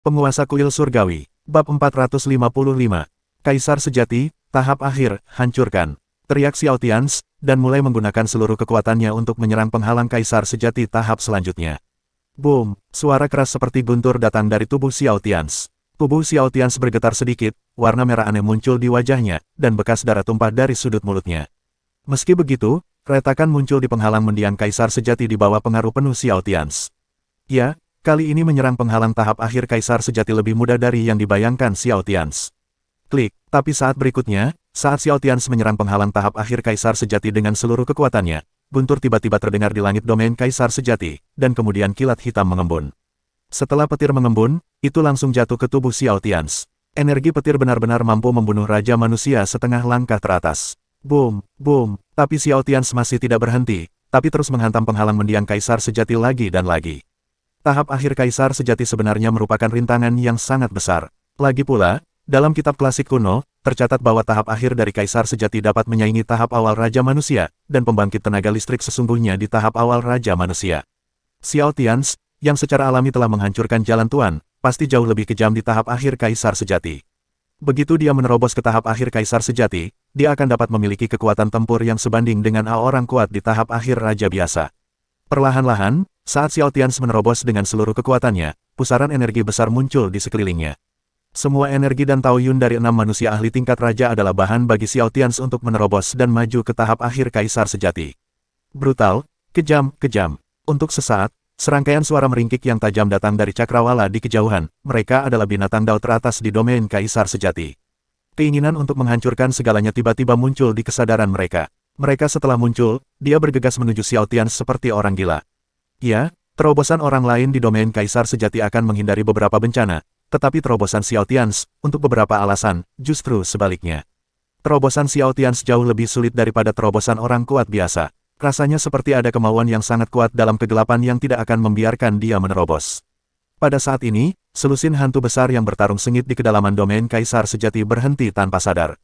Penguasa Kuil Surgawi, Bab 455, Kaisar Sejati, Tahap Akhir, Hancurkan. Teriak Xiao Tians, dan mulai menggunakan seluruh kekuatannya untuk menyerang penghalang Kaisar Sejati tahap selanjutnya. Boom, suara keras seperti guntur datang dari tubuh Xiao Tians. Tubuh Xiao Tians bergetar sedikit, warna merah aneh muncul di wajahnya, dan bekas darah tumpah dari sudut mulutnya. Meski begitu, retakan muncul di penghalang mendiang Kaisar Sejati di bawah pengaruh penuh Xiao Tians. Ya, kali ini menyerang penghalang tahap akhir Kaisar Sejati lebih mudah dari yang dibayangkan Xiao Tians. Klik, tapi saat berikutnya, saat Xiao Tians menyerang penghalang tahap akhir Kaisar Sejati dengan seluruh kekuatannya, guntur tiba-tiba terdengar di langit domain Kaisar Sejati, dan kemudian kilat hitam mengembun. Setelah petir mengembun, itu langsung jatuh ke tubuh Xiao Tians. Energi petir benar-benar mampu membunuh Raja Manusia setengah langkah teratas. Boom, boom, tapi Xiao Tians masih tidak berhenti, tapi terus menghantam penghalang mendiang Kaisar Sejati lagi dan lagi. Tahap akhir Kaisar Sejati sebenarnya merupakan rintangan yang sangat besar. Lagi pula, dalam kitab klasik kuno, tercatat bahwa tahap akhir dari Kaisar Sejati dapat menyaingi tahap awal Raja Manusia, dan pembangkit tenaga listrik sesungguhnya di tahap awal Raja Manusia. Xiao Tians, yang secara alami telah menghancurkan jalan Tuan, pasti jauh lebih kejam di tahap akhir Kaisar Sejati. Begitu dia menerobos ke tahap akhir Kaisar Sejati, dia akan dapat memiliki kekuatan tempur yang sebanding dengan orang kuat di tahap akhir Raja biasa. Perlahan-lahan, saat Xiao Tians menerobos dengan seluruh kekuatannya, pusaran energi besar muncul di sekelilingnya. Semua energi dan Taoyun dari 6 manusia ahli tingkat raja adalah bahan bagi Xiao Tians untuk menerobos dan maju ke tahap akhir Kaisar Sejati. Brutal, kejam, kejam. Untuk sesaat, serangkaian suara meringkik yang tajam datang dari cakrawala di kejauhan. Mereka adalah binatang Dao teratas di domain Kaisar Sejati. Keinginan untuk menghancurkan segalanya tiba-tiba muncul di kesadaran mereka. Mereka setelah muncul, dia bergegas menuju Xiao Tians seperti orang gila. Ya, terobosan orang lain di domain Kaisar Sejati akan menghindari beberapa bencana, tetapi terobosan Xiao Tians, untuk beberapa alasan, justru sebaliknya. Terobosan Xiao Tians jauh lebih sulit daripada terobosan orang kuat biasa. Rasanya seperti ada kemauan yang sangat kuat dalam kegelapan yang tidak akan membiarkan dia menerobos. Pada saat ini, selusin hantu besar yang bertarung sengit di kedalaman domain Kaisar Sejati berhenti tanpa sadar.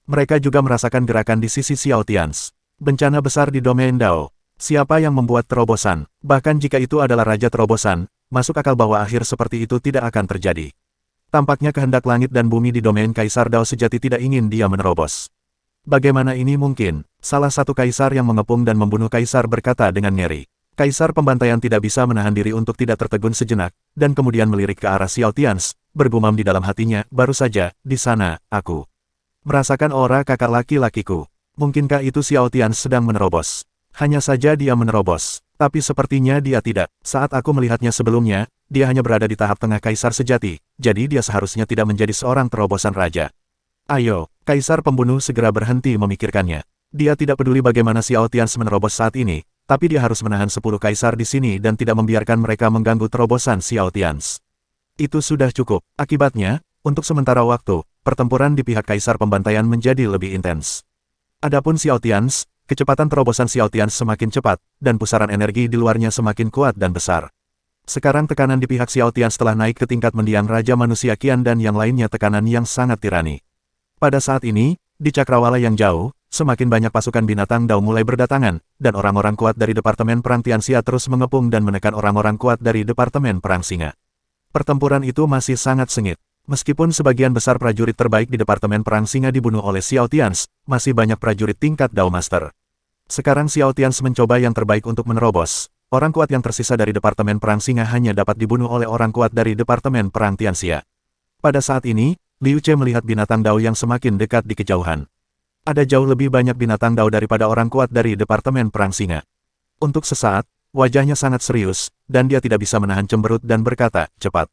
Mereka juga merasakan gerakan di sisi Xiao Tians. Bencana besar di domain Dao. Siapa yang membuat terobosan? Bahkan jika itu adalah Raja Terobosan, masuk akal bahwa akhir seperti itu tidak akan terjadi. Tampaknya kehendak langit dan bumi di domain Kaisar Dao Sejati tidak ingin dia menerobos. Bagaimana ini mungkin? Salah satu kaisar yang mengepung dan membunuh kaisar berkata dengan ngeri. Kaisar pembantaian tidak bisa menahan diri untuk tidak tertegun sejenak, dan kemudian melirik ke arah Xiao Tians, bergumam di dalam hatinya, baru saja, di sana, aku merasakan aura kakak laki-lakiku. Mungkinkah itu Xiao Tians sedang menerobos? Hanya saja dia menerobos. Tapi sepertinya dia tidak. Saat aku melihatnya sebelumnya, dia hanya berada di tahap tengah Kaisar Sejati, jadi dia seharusnya tidak menjadi seorang terobosan raja. Ayo, Kaisar pembunuh segera berhenti memikirkannya. Dia tidak peduli bagaimana Xiao Tians menerobos saat ini, tapi dia harus menahan 10 kaisar di sini dan tidak membiarkan mereka mengganggu terobosan Xiao Tians. Itu sudah cukup. Akibatnya, untuk sementara waktu, pertempuran di pihak Kaisar Pembantaian menjadi lebih intens. Adapun Xiao Tians, kecepatan terobosan Xiao Tians semakin cepat, dan pusaran energi di luarnya semakin kuat dan besar. Sekarang tekanan di pihak Xiao Tians telah naik ke tingkat mendiang Raja Manusia Qian dan yang lainnya tekanan yang sangat tirani. Pada saat ini, di cakrawala yang jauh, semakin banyak pasukan binatang Dao mulai berdatangan, dan orang-orang kuat dari Departemen Perang Tianxia terus mengepung dan menekan orang-orang kuat dari Departemen Perang Singa. Pertempuran itu masih sangat sengit. Meskipun sebagian besar prajurit terbaik di Departemen Perang Singa dibunuh oleh Xiao Tians, masih banyak prajurit tingkat Dao Master. Sekarang Xiao Tians mencoba yang terbaik untuk menerobos. Orang kuat yang tersisa dari Departemen Perang Singa hanya dapat dibunuh oleh orang kuat dari Departemen Perang Tianxia. Pada saat ini, Liu Ce melihat binatang Dao yang semakin dekat di kejauhan. Ada jauh lebih banyak binatang Dao daripada orang kuat dari Departemen Perang Singa. Untuk sesaat, wajahnya sangat serius, dan dia tidak bisa menahan cemberut dan berkata, cepat.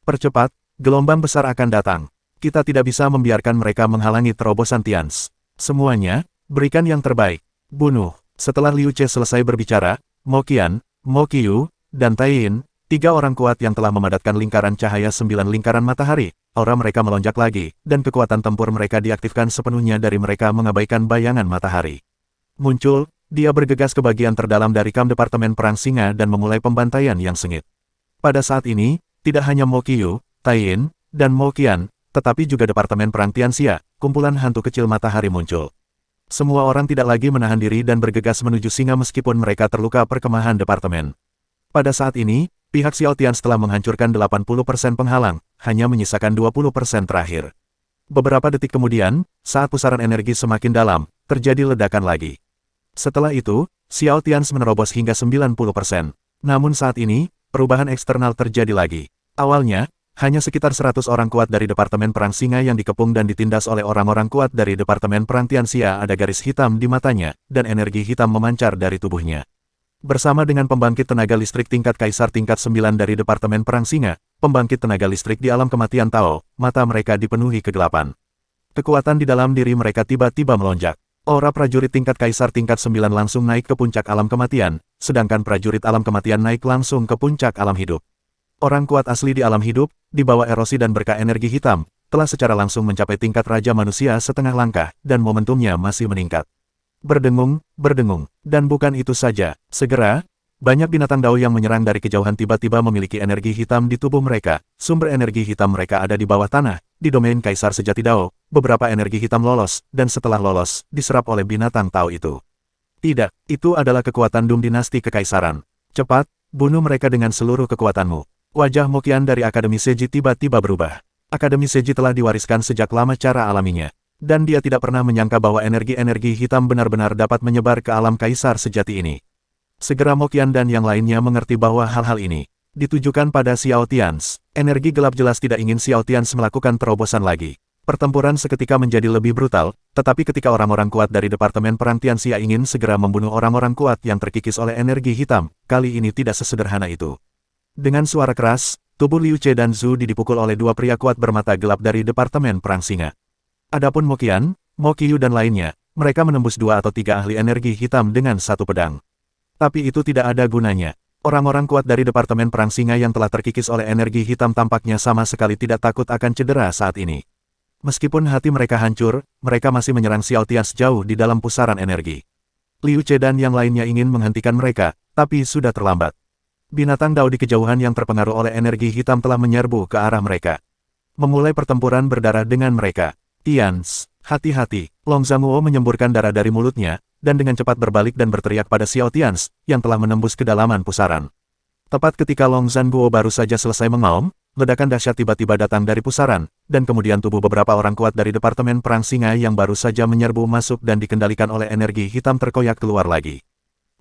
Percepat, gelombang besar akan datang. Kita tidak bisa membiarkan mereka menghalangi terobosan Tians. Semuanya, berikan yang terbaik. Bunuh. Setelah Liu Ce selesai berbicara, Mo Qian, Mo Qiu, dan Tai Yin, 3 orang kuat yang telah memadatkan lingkaran cahaya 9 lingkaran matahari, aura mereka melonjak lagi, dan kekuatan tempur mereka diaktifkan sepenuhnya dari mereka mengabaikan bayangan matahari. Muncul, dia bergegas ke bagian terdalam dari kamp Departemen Perang Singa dan memulai pembantaian yang sengit. Pada saat ini, tidak hanya Mo Qiu, Tai Yin, dan Mo Qian, tetapi juga Departemen Perang Tianxia, kumpulan hantu kecil matahari muncul. Semua orang tidak lagi menahan diri dan bergegas menuju singa meskipun mereka terluka perkemahan departemen. Pada saat ini, Pihak Xiao Tians telah menghancurkan 80% penghalang, hanya menyisakan 20% terakhir. Beberapa detik kemudian, saat pusaran energi semakin dalam, terjadi ledakan lagi. Setelah itu, Xiao Tians menerobos hingga 90%. Namun saat ini, perubahan eksternal terjadi lagi. Awalnya, hanya sekitar 100 orang kuat dari Departemen Perang Singa yang dikepung dan ditindas oleh orang-orang kuat dari Departemen Perang Tianxia ada garis hitam di matanya, dan energi hitam memancar dari tubuhnya. Bersama dengan pembangkit tenaga listrik tingkat Kaisar tingkat 9 dari Departemen Perang Singa, pembangkit tenaga listrik di alam kematian Tao, mata mereka dipenuhi kegelapan. Kekuatan di dalam diri mereka tiba-tiba melonjak. Aura prajurit tingkat Kaisar tingkat 9 langsung naik ke puncak alam kematian, sedangkan prajurit alam kematian naik langsung ke puncak alam hidup. Orang kuat asli di alam hidup, di bawah erosi dan berkah energi hitam, telah secara langsung mencapai tingkat Raja Manusia setengah langkah, dan momentumnya masih meningkat. Berdengung, dan bukan itu saja, segera, banyak binatang Dao yang menyerang dari kejauhan tiba-tiba memiliki energi hitam di tubuh mereka. Sumber energi hitam mereka ada di bawah tanah, di domain Kaisar Sejati Dao. Beberapa energi hitam lolos, dan setelah lolos, diserap oleh binatang Tao itu. Tidak, itu adalah kekuatan Dum Dinasti Kekaisaran. Cepat, bunuh mereka dengan seluruh kekuatanmu. Wajah Mo Qian dari Akademi Seji tiba-tiba berubah. Akademi Seji telah diwariskan sejak lama cara alaminya. Dan dia tidak pernah menyangka bahwa energi-energi hitam benar-benar dapat menyebar ke alam Kaisar Sejati ini. Segera Mo Qian dan yang lainnya mengerti bahwa hal-hal ini ditujukan pada Xiao Tians. Energi gelap jelas tidak ingin Xiao Tians melakukan terobosan lagi. Pertempuran seketika menjadi lebih brutal, tetapi ketika orang-orang kuat dari Departemen Perang Tianxia ingin segera membunuh orang-orang kuat yang terkikis oleh energi hitam, kali ini tidak sesederhana itu. Dengan suara keras, tubuh Liu Che dan Zhu Di dipukul oleh dua pria kuat bermata gelap dari Departemen Perang Singa. Adapun Mo Qian, Mo Qiyu dan lainnya, mereka menembus 2 atau 3 ahli energi hitam dengan satu pedang. Tapi itu tidak ada gunanya. Orang-orang kuat dari Departemen Perang Singa yang telah terkikis oleh energi hitam tampaknya sama sekali tidak takut akan cedera saat ini. Meskipun hati mereka hancur, mereka masih menyerang Xiao Tians jauh di dalam pusaran energi. Liu Che dan yang lainnya ingin menghentikan mereka, tapi sudah terlambat. Binatang Dao di kejauhan yang terpengaruh oleh energi hitam telah menyerbu ke arah mereka. Memulai pertempuran berdarah dengan mereka. Tians, hati-hati, Long Zhanguo menyemburkan darah dari mulutnya, dan dengan cepat berbalik dan berteriak pada Xiao Tians, yang telah menembus kedalaman pusaran. Tepat ketika Long Zhanguo baru saja selesai mengaum, ledakan dahsyat tiba-tiba datang dari pusaran, dan kemudian tubuh beberapa orang kuat dari Departemen Perang Singa yang baru saja menyerbu masuk dan dikendalikan oleh energi hitam terkoyak keluar lagi.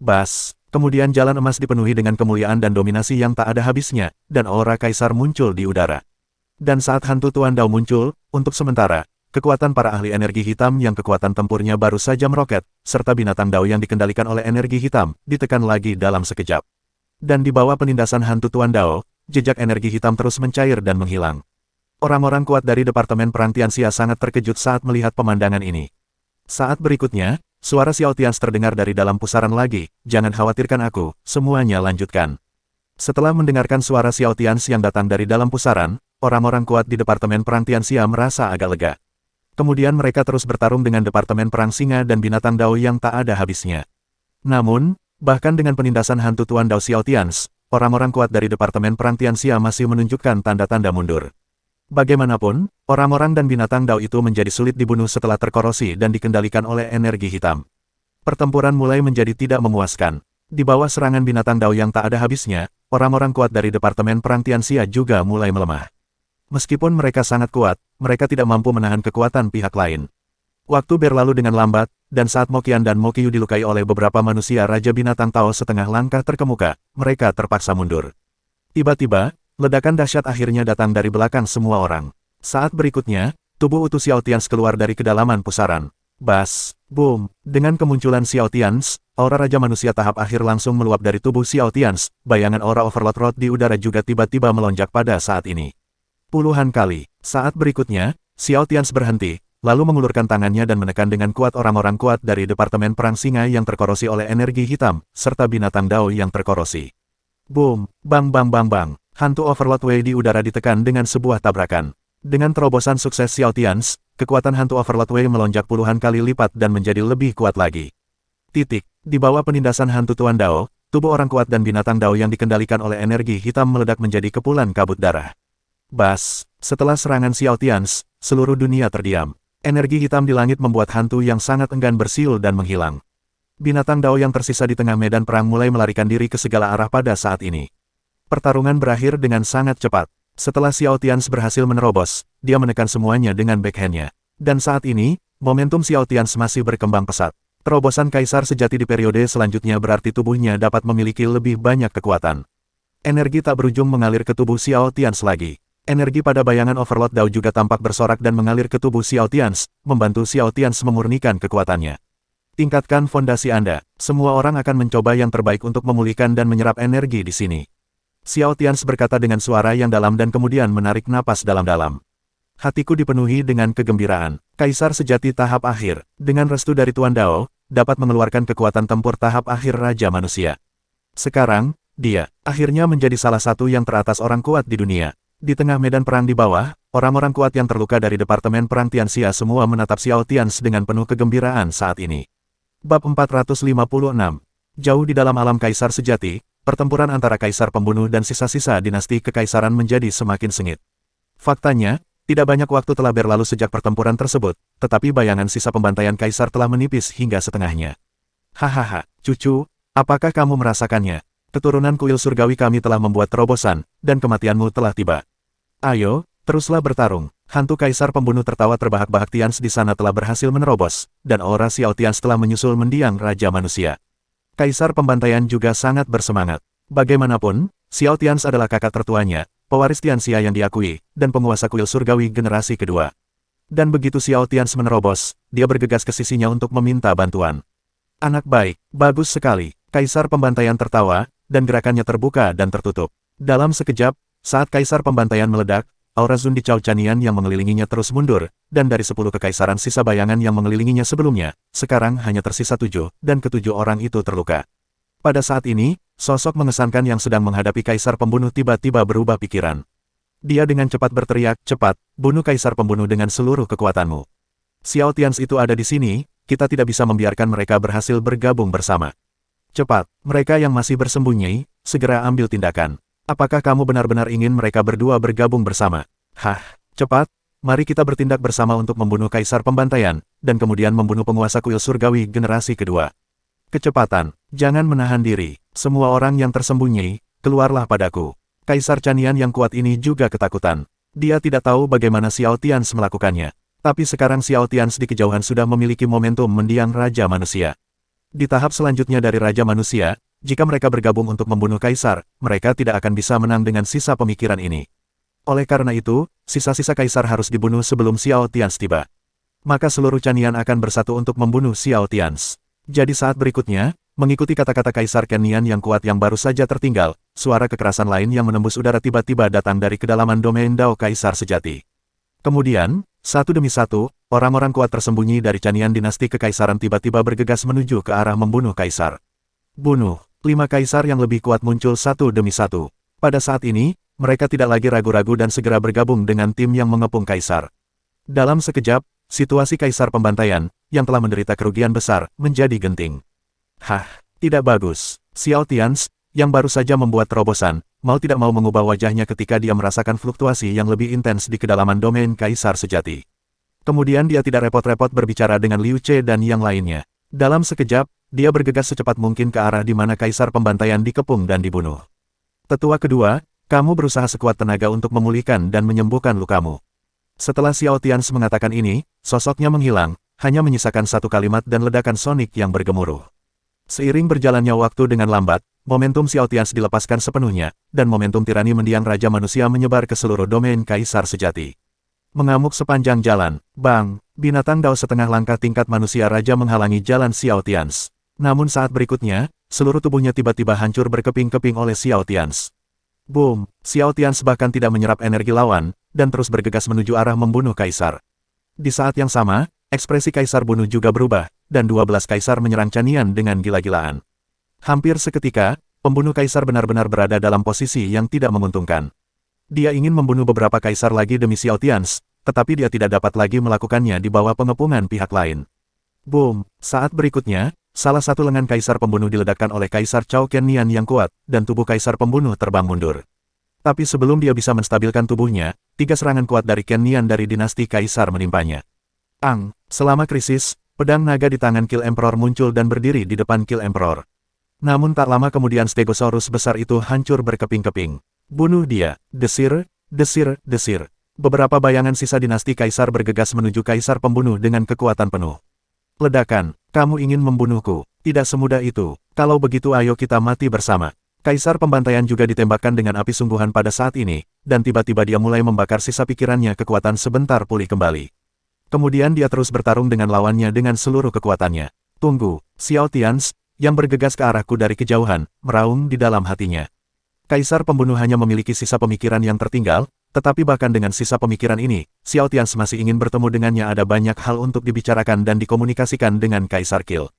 Bas, kemudian jalan emas dipenuhi dengan kemuliaan dan dominasi yang tak ada habisnya, dan aura kaisar muncul di udara. Dan saat hantu Tuan Dao muncul, untuk sementara, kekuatan para ahli energi hitam yang kekuatan tempurnya baru saja meroket, serta binatang Dao yang dikendalikan oleh energi hitam, ditekan lagi dalam sekejap. Dan di bawah penindasan hantu Tuan Dao, jejak energi hitam terus mencair dan menghilang. Orang-orang kuat dari Departemen Perang Tianxia sangat terkejut saat melihat pemandangan ini. Saat berikutnya, suara Xiao Tians terdengar dari dalam pusaran lagi, "Jangan khawatirkan aku, semuanya lanjutkan." Setelah mendengarkan suara Xiao Tians yang datang dari dalam pusaran, orang-orang kuat di Departemen Perang Tianxia merasa agak lega. Kemudian mereka terus bertarung dengan Departemen Perang Singa dan binatang Dao yang tak ada habisnya. Namun, bahkan dengan penindasan hantu Tuan Dao Xiao Tians, orang-orang kuat dari Departemen Perang Tianxia masih menunjukkan tanda-tanda mundur. Bagaimanapun, orang-orang dan binatang Dao itu menjadi sulit dibunuh setelah terkorosi dan dikendalikan oleh energi hitam. Pertempuran mulai menjadi tidak memuaskan. Di bawah serangan binatang Dao yang tak ada habisnya, orang-orang kuat dari Departemen Perang Tianxia juga mulai melemah. Meskipun mereka sangat kuat, mereka tidak mampu menahan kekuatan pihak lain. Waktu berlalu dengan lambat, dan saat Mo Qian dan Mo Qiyu dilukai oleh beberapa manusia Raja Binatang Tao setengah langkah terkemuka, mereka terpaksa mundur. Tiba-tiba, ledakan dahsyat akhirnya datang dari belakang semua orang. Saat berikutnya, tubuh utuh Xiao Tians keluar dari kedalaman pusaran. Bas, boom, dengan kemunculan Xiao Tians, aura Raja Manusia tahap akhir langsung meluap dari tubuh Xiao Tians, bayangan aura Overlord Road di udara juga tiba-tiba melonjak pada saat ini. Puluhan kali. Saat berikutnya, Xiao Tians berhenti, lalu mengulurkan tangannya dan menekan dengan kuat orang-orang kuat dari Departemen Perang Singa yang terkorosi oleh energi hitam, serta binatang Dao yang terkorosi. Boom, bang bang bang bang, hantu Overlord Wei di udara ditekan dengan sebuah tabrakan. Dengan terobosan sukses Xiao Tians, kekuatan hantu Overlord Wei melonjak puluhan kali lipat dan menjadi lebih kuat lagi. Di bawah penindasan hantu Tuan Dao, tubuh orang kuat dan binatang Dao yang dikendalikan oleh energi hitam meledak menjadi kepulan kabut darah. Bas, setelah serangan Xiao Tians, seluruh dunia terdiam. Energi hitam di langit membuat hantu yang sangat enggan bersiul dan menghilang. Binatang Dao yang tersisa di tengah medan perang mulai melarikan diri ke segala arah pada saat ini. Pertarungan berakhir dengan sangat cepat. Setelah Xiao Tians berhasil menerobos, dia menekan semuanya dengan backhand-nya. Dan saat ini, momentum Xiao Tians masih berkembang pesat. Terobosan kaisar sejati di periode selanjutnya berarti tubuhnya dapat memiliki lebih banyak kekuatan. Energi tak berujung mengalir ke tubuh Xiao Tians lagi. Energi pada bayangan Overlord Dao juga tampak bersorak dan mengalir ke tubuh Xiao Tians, membantu Xiao Tians memurnikan kekuatannya. Tingkatkan fondasi Anda. Semua orang akan mencoba yang terbaik untuk memulihkan dan menyerap energi di sini. Xiao Tians berkata dengan suara yang dalam dan kemudian menarik napas dalam-dalam. Hatiku dipenuhi dengan kegembiraan. Kaisar sejati tahap akhir, dengan restu dari Tuan Dao, dapat mengeluarkan kekuatan tempur tahap akhir Raja Manusia. Sekarang, dia akhirnya menjadi salah satu yang teratas orang kuat di dunia. Di tengah medan perang di bawah, orang-orang kuat yang terluka dari Departemen Perang Tianxia semua menatap Xiao Tians dengan penuh kegembiraan saat ini. Bab 456. Jauh di dalam alam Kaisar sejati, pertempuran antara Kaisar Pembunuh dan sisa-sisa dinasti kekaisaran menjadi semakin sengit. Faktanya, tidak banyak waktu telah berlalu sejak pertempuran tersebut, tetapi bayangan sisa pembantaian Kaisar telah menipis hingga setengahnya. Hahaha, cucu, apakah kamu merasakannya? Keturunan kuil surgawi kami telah membuat terobosan, dan kematianmu telah tiba. Ayo, teruslah bertarung. Hantu Kaisar Pembunuh tertawa terbahak-bahak. Tians di sana telah berhasil menerobos, dan aura Xiao Tians telah menyusul mendiang Raja Manusia. Kaisar Pembantaian juga sangat bersemangat. Bagaimanapun, Xiao Tians adalah kakak tertuanya, pewaris Tianxia yang diakui, dan penguasa kuil surgawi generasi kedua. Dan begitu Xiao Tians menerobos, dia bergegas ke sisinya untuk meminta bantuan. Anak baik, bagus sekali. Kaisar Pembantaian tertawa, dan gerakannya terbuka dan tertutup. Dalam sekejap, saat Kaisar Pembantaian meledak, aura Zun di Cao Chanian yang mengelilinginya terus mundur, dan dari 10 kekaisaran sisa bayangan yang mengelilinginya sebelumnya, sekarang hanya tersisa 7, dan ke-7 orang itu terluka. Pada saat ini, sosok mengesankan yang sedang menghadapi Kaisar Pembunuh tiba-tiba berubah pikiran. Dia dengan cepat berteriak, cepat, bunuh Kaisar Pembunuh dengan seluruh kekuatanmu. Xiao Tians itu ada di sini, kita tidak bisa membiarkan mereka berhasil bergabung bersama. Cepat, mereka yang masih bersembunyi, segera ambil tindakan. Apakah kamu benar-benar ingin mereka berdua bergabung bersama? Hah, cepat, mari kita bertindak bersama untuk membunuh Kaisar Pembantaian, dan kemudian membunuh penguasa kuil surgawi generasi kedua. Kecepatan, jangan menahan diri, semua orang yang tersembunyi, keluarlah padaku. Kaisar Chanian yang kuat ini juga ketakutan. Dia tidak tahu bagaimana Xiao Tians melakukannya. Tapi sekarang Xiao Tians di kejauhan sudah memiliki momentum mendiang Raja Manusia. Di tahap selanjutnya dari Raja Manusia, jika mereka bergabung untuk membunuh Kaisar, mereka tidak akan bisa menang dengan sisa pemikiran ini. Oleh karena itu, sisa-sisa Kaisar harus dibunuh sebelum Xiao Tians tiba. Maka seluruh Chanian akan bersatu untuk membunuh Xiao Tians. Jadi saat berikutnya, mengikuti kata-kata Kaisar Chanian yang kuat yang baru saja tertinggal, suara kekerasan lain yang menembus udara tiba-tiba datang dari kedalaman domain Dao Kaisar sejati. Kemudian, satu demi satu, orang-orang kuat tersembunyi dari Chanian dinasti kekaisaran tiba-tiba bergegas menuju ke arah membunuh Kaisar. Bunuh. 5 kaisar yang lebih kuat muncul satu demi satu. Pada saat ini, mereka tidak lagi ragu-ragu dan segera bergabung dengan tim yang mengepung Kaisar. Dalam sekejap, situasi Kaisar Pembantaian, yang telah menderita kerugian besar, menjadi genting. Hah, tidak bagus. Xiao Tians, yang baru saja membuat terobosan, mau tidak mau mengubah wajahnya ketika dia merasakan fluktuasi yang lebih intens di kedalaman domain Kaisar sejati. Kemudian dia tidak repot-repot berbicara dengan Liu Che dan yang lainnya. Dalam sekejap, dia bergegas secepat mungkin ke arah di mana Kaisar Pembantaian dikepung dan dibunuh. Tetua kedua, kamu berusaha sekuat tenaga untuk memulihkan dan menyembuhkan lukamu. Setelah Xiao Tians mengatakan ini, sosoknya menghilang, hanya menyisakan satu kalimat dan ledakan sonik yang bergemuruh. Seiring berjalannya waktu dengan lambat, momentum Xiao Tians dilepaskan sepenuhnya, dan momentum tirani mendiang Raja Manusia menyebar ke seluruh domain Kaisar sejati. Mengamuk sepanjang jalan, bang, binatang Dao setengah langkah tingkat manusia raja menghalangi jalan Xiao Tians. Namun saat berikutnya, seluruh tubuhnya tiba-tiba hancur berkeping-keping oleh Xiao Tians. Boom, Xiao Tians bahkan tidak menyerap energi lawan, dan terus bergegas menuju arah membunuh Kaisar. Di saat yang sama, ekspresi Kaisar bunuh juga berubah, dan 12 Kaisar menyerang Chanian dengan gila-gilaan. Hampir seketika, pembunuh Kaisar benar-benar berada dalam posisi yang tidak menguntungkan. Dia ingin membunuh beberapa Kaisar lagi demi Xiao Tians, tetapi dia tidak dapat lagi melakukannya di bawah pengepungan pihak lain. Boom, saat berikutnya, salah satu lengan Kaisar Pembunuh diledakkan oleh Kaisar Cao Qiannian yang kuat, dan tubuh Kaisar Pembunuh terbang mundur. Tapi sebelum dia bisa menstabilkan tubuhnya, 3 serangan kuat dari Qiannian dari dinasti Kaisar menimpanya. Selama krisis, pedang naga di tangan Kill Emperor muncul dan berdiri di depan Kill Emperor. Namun tak lama kemudian Stegosaurus besar itu hancur berkeping-keping. Bunuh dia, desir, desir, desir. Beberapa bayangan sisa dinasti Kaisar bergegas menuju Kaisar Pembunuh dengan kekuatan penuh. Ledakan, kamu ingin membunuhku? Tidak semudah itu. Kalau begitu ayo kita mati bersama. Kaisar Pembantaian juga ditembakkan dengan api sungguhan pada saat ini, dan tiba-tiba dia mulai membakar sisa pikirannya kekuatan sebentar pulih kembali. Kemudian dia terus bertarung dengan lawannya dengan seluruh kekuatannya. Tunggu, Xiao Tians, yang bergegas ke arahku dari kejauhan, meraung di dalam hatinya. Kaisar Pembunuh hanya memiliki sisa pemikiran yang tertinggal, tetapi bahkan dengan sisa pemikiran ini, Xiao Tians masih ingin bertemu dengannya. Ada banyak hal untuk dibicarakan dan dikomunikasikan dengan Kaisar Kill.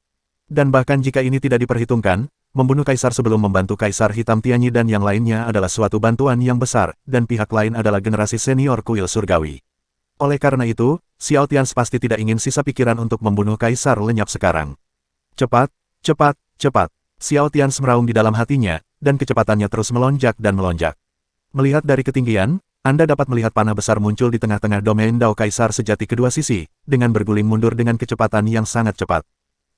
Dan bahkan jika ini tidak diperhitungkan, membunuh Kaisar sebelum membantu Kaisar Hitam Tianyi dan yang lainnya adalah suatu bantuan yang besar, dan pihak lain adalah generasi senior kuil surgawi. Oleh karena itu, Xiao Tians pasti tidak ingin sisa pikiran untuk membunuh Kaisar lenyap sekarang. Cepat, cepat, cepat. Xiao Tians meraung di dalam hatinya, dan kecepatannya terus melonjak dan melonjak. Melihat dari ketinggian, Anda dapat melihat panah besar muncul di tengah-tengah domain Dao Kaisar sejati kedua sisi, dengan berguling mundur dengan kecepatan yang sangat cepat.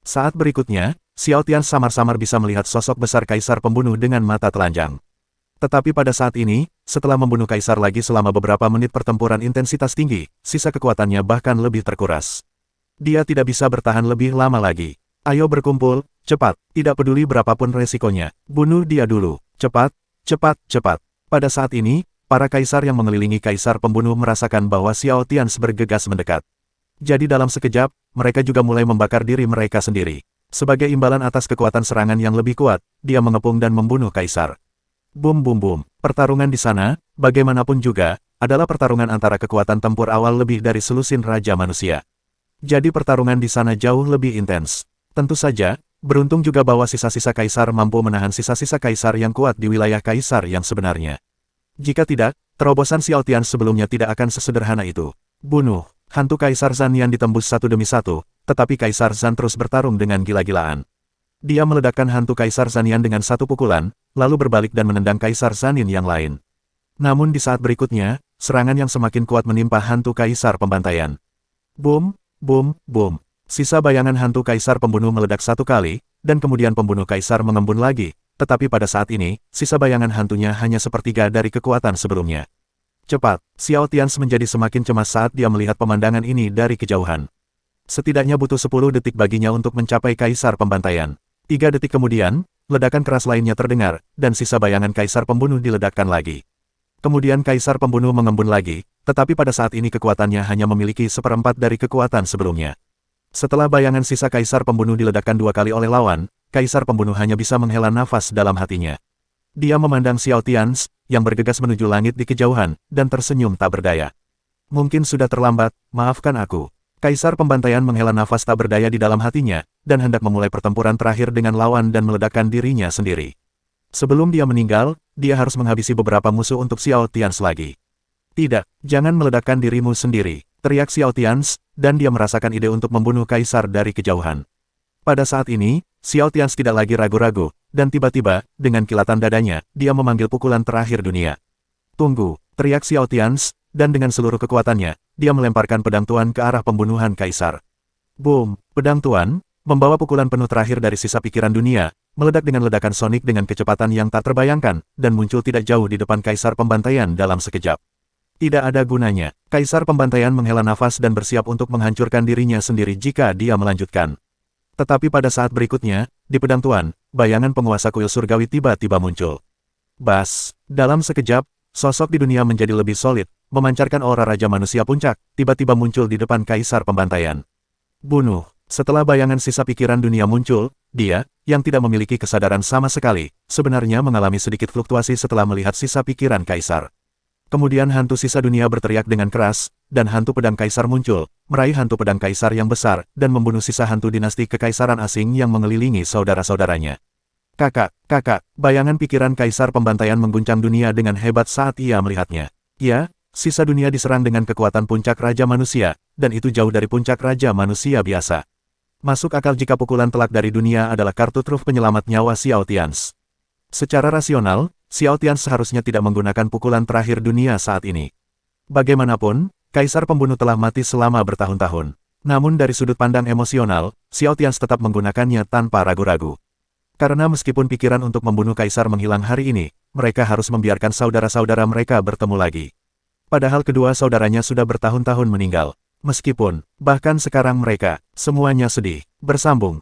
Saat berikutnya, Xiao Tians samar-samar bisa melihat sosok besar Kaisar Pembunuh dengan mata telanjang. Tetapi pada saat ini, setelah membunuh Kaisar lagi selama beberapa menit pertempuran intensitas tinggi, sisa kekuatannya bahkan lebih terkuras. Dia tidak bisa bertahan lebih lama lagi. Ayo berkumpul, cepat, tidak peduli berapapun resikonya, bunuh dia dulu, cepat, cepat, cepat. Pada saat ini, para Kaisar yang mengelilingi Kaisar Pembunuh merasakan bahwa Xiao Tians bergegas mendekat. Jadi dalam sekejap, mereka juga mulai membakar diri mereka sendiri. Sebagai imbalan atas kekuatan serangan yang lebih kuat, dia mengepung dan membunuh Kaisar. Bum bum bum, pertarungan di sana, bagaimanapun juga, adalah pertarungan antara kekuatan tempur awal lebih dari selusin Raja Manusia. Jadi pertarungan di sana jauh lebih intens. Tentu saja, beruntung juga bahwa sisa-sisa Kaisar mampu menahan sisa-sisa Kaisar yang kuat di wilayah Kaisar yang sebenarnya. Jika tidak, terobosan Xiao Tians sebelumnya tidak akan sesederhana itu. Bunuh, hantu Kaisar Zan yang ditembus satu demi satu, tetapi Kaisar Zan terus bertarung dengan gila-gilaan. Dia meledakkan hantu Kaisar Zanian dengan satu pukulan, lalu berbalik dan menendang Kaisar Zanin yang lain. Namun di saat berikutnya, serangan yang semakin kuat menimpa hantu Kaisar Pembantaian. Boom, boom, boom. Sisa bayangan hantu Kaisar Pembunuh meledak satu kali, dan kemudian pembunuh Kaisar mengembun lagi, tetapi pada saat ini, sisa bayangan hantunya hanya sepertiga dari kekuatan sebelumnya. Cepat, Xiao Tians menjadi semakin cemas saat dia melihat pemandangan ini dari kejauhan. Setidaknya butuh 10 detik baginya untuk mencapai Kaisar Pembantaian. 3 detik kemudian, ledakan keras lainnya terdengar, dan sisa bayangan Kaisar Pembunuh diledakkan lagi. Kemudian Kaisar Pembunuh mengembun lagi, tetapi pada saat ini kekuatannya hanya memiliki seperempat dari kekuatan sebelumnya. Setelah bayangan sisa Kaisar Pembunuh diledakkan 2 kali oleh lawan, Kaisar Pembunuh hanya bisa menghela nafas dalam hatinya. Dia memandang Xiao Tians, yang bergegas menuju langit di kejauhan, dan tersenyum tak berdaya. Mungkin sudah terlambat, maafkan aku. Kaisar Pembantaian menghela nafas tak berdaya di dalam hatinya, dan hendak memulai pertempuran terakhir dengan lawan dan meledakkan dirinya sendiri. Sebelum dia meninggal, dia harus menghabisi beberapa musuh untuk Xiao Tians lagi. Tidak, jangan meledakkan dirimu sendiri, teriak Xiao Tians, dan dia merasakan ide untuk membunuh Kaisar dari kejauhan. Pada saat ini, Xiao Tians tidak lagi ragu-ragu, dan tiba-tiba, dengan kilatan dadanya, dia memanggil pukulan terakhir dunia. Tunggu, teriak Xiao Tians, dan dengan seluruh kekuatannya, dia melemparkan pedang tuan ke arah pembunuhan Kaisar. Boom, pedang tuan, membawa pukulan penuh terakhir dari sisa pikiran dunia, meledak dengan ledakan sonik dengan kecepatan yang tak terbayangkan, dan muncul tidak jauh di depan Kaisar Pembantaian dalam sekejap. Tidak ada gunanya, Kaisar Pembantaian menghela nafas dan bersiap untuk menghancurkan dirinya sendiri jika dia melanjutkan. Tetapi pada saat berikutnya, di pedang tuan, bayangan penguasa kuil surgawi tiba-tiba muncul. Bas, dalam sekejap, sosok di dunia menjadi lebih solid, memancarkan aura Raja Manusia Puncak, tiba-tiba muncul di depan Kaisar Pembantaian. Bunuh. Setelah bayangan sisa pikiran dunia muncul, dia, yang tidak memiliki kesadaran sama sekali, sebenarnya mengalami sedikit fluktuasi setelah melihat sisa pikiran Kaisar. Kemudian hantu sisa dunia berteriak dengan keras, dan hantu pedang Kaisar muncul, meraih hantu pedang Kaisar yang besar, dan membunuh sisa hantu dinasti kekaisaran asing yang mengelilingi saudara-saudaranya. Kakak, kakak, bayangan pikiran Kaisar Pembantaian mengguncang dunia dengan hebat saat ia melihatnya. Ya, sisa dunia diserang dengan kekuatan puncak Raja Manusia, dan itu jauh dari puncak Raja Manusia biasa. Masuk akal jika pukulan telak dari dunia adalah kartu truf penyelamat nyawa Xiao Tians. Secara rasional, Xiao Tians seharusnya tidak menggunakan pukulan terakhir dunia saat ini. Bagaimanapun, Kaisar Pembunuh telah mati selama bertahun-tahun. Namun dari sudut pandang emosional, Xiao Tians tetap menggunakannya tanpa ragu-ragu. Karena meskipun pikiran untuk membunuh kaisar menghilang hari ini, mereka harus membiarkan saudara-saudara mereka bertemu lagi. Padahal kedua saudaranya sudah bertahun-tahun meninggal. Meskipun, bahkan sekarang mereka, semuanya sedih. Bersambung.